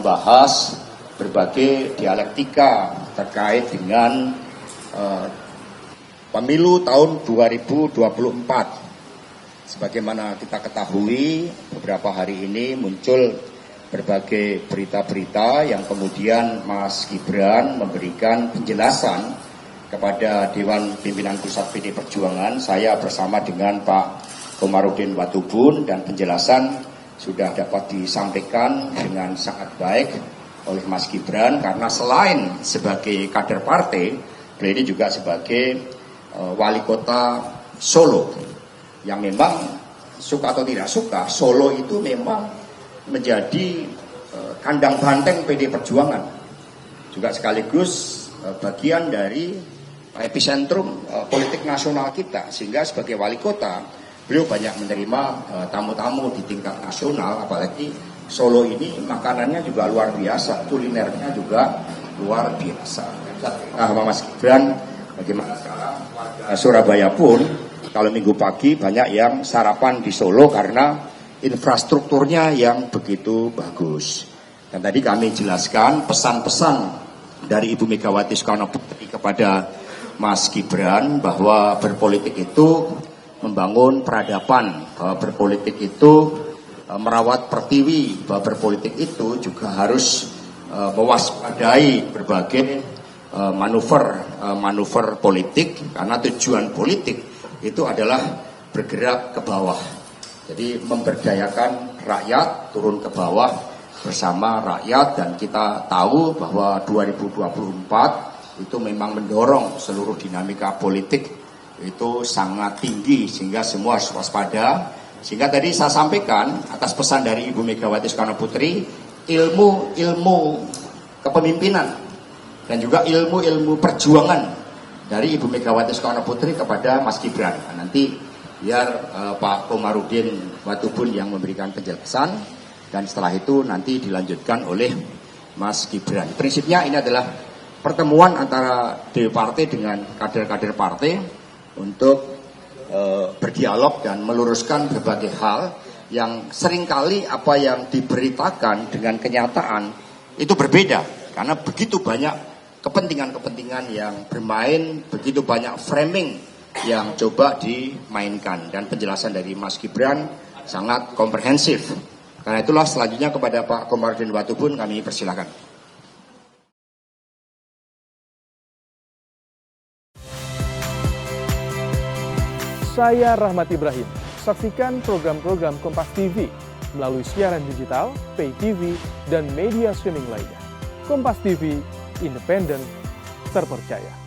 membahas berbagai dialektika terkait dengan pemilu tahun 2024. Sebagaimana kita ketahui, beberapa hari ini muncul berbagai berita-berita yang kemudian Mas Gibran memberikan penjelasan kepada Dewan Pimpinan Pusat PD Perjuangan. Saya bersama dengan Pak Komarudin Watubun, dan penjelasan sudah dapat disampaikan dengan sangat baik oleh Mas Gibran, karena selain sebagai kader partai, beliau ini juga sebagai wali kota Solo, yang memang suka atau tidak suka, Solo itu memang menjadi kandang banteng PD Perjuangan, juga sekaligus bagian dari epicentrum politik nasional kita, sehingga sebagai wali kota beliau banyak menerima tamu-tamu di tingkat nasional. Apalagi Solo ini makanannya juga luar biasa, kulinernya juga luar biasa. Nah, Mas Gibran, bagaimana sekarang warga Surabaya pun kalau minggu pagi banyak yang sarapan di Solo karena infrastrukturnya yang begitu bagus. Dan tadi kami jelaskan pesan-pesan dari Ibu Megawati Soekarno Putri kepada Mas Gibran, bahwa berpolitik itu membangun peradaban, bahwa berpolitik itu merawat pertiwi, bahwa berpolitik itu juga harus mewaspadai berbagai manuver politik, karena tujuan politik itu adalah bergerak ke bawah. Jadi memberdayakan rakyat turun ke bawah bersama rakyat, dan kita tahu bahwa 2024 itu memang mendorong seluruh dinamika politik itu sangat tinggi, sehingga semua harus waspada. Sehingga tadi saya sampaikan atas pesan dari Ibu Megawati Soekarno Putri, ilmu kepemimpinan dan juga ilmu perjuangan dari Ibu Megawati Soekarno Putri kepada Mas Gibran. Nah, nanti biar Pak Komarudin Watubun yang memberikan penjelasan, dan setelah itu nanti dilanjutkan oleh Mas Gibran. Prinsipnya ini adalah pertemuan antara DPP partai dengan kader-kader partai untuk berdialog dan meluruskan berbagai hal yang seringkali apa yang diberitakan dengan kenyataan itu berbeda, karena begitu banyak kepentingan-kepentingan yang bermain, begitu banyak framing yang coba dimainkan, dan penjelasan dari Mas Gibran sangat komprehensif. Karena itulah selanjutnya kepada Pak Komarudin Watubun kami persilakan. Saya Rahmat Ibrahim. Saksikan program-program Kompas TV melalui siaran digital, pay TV, dan media streaming lainnya. Kompas TV, independen, terpercaya.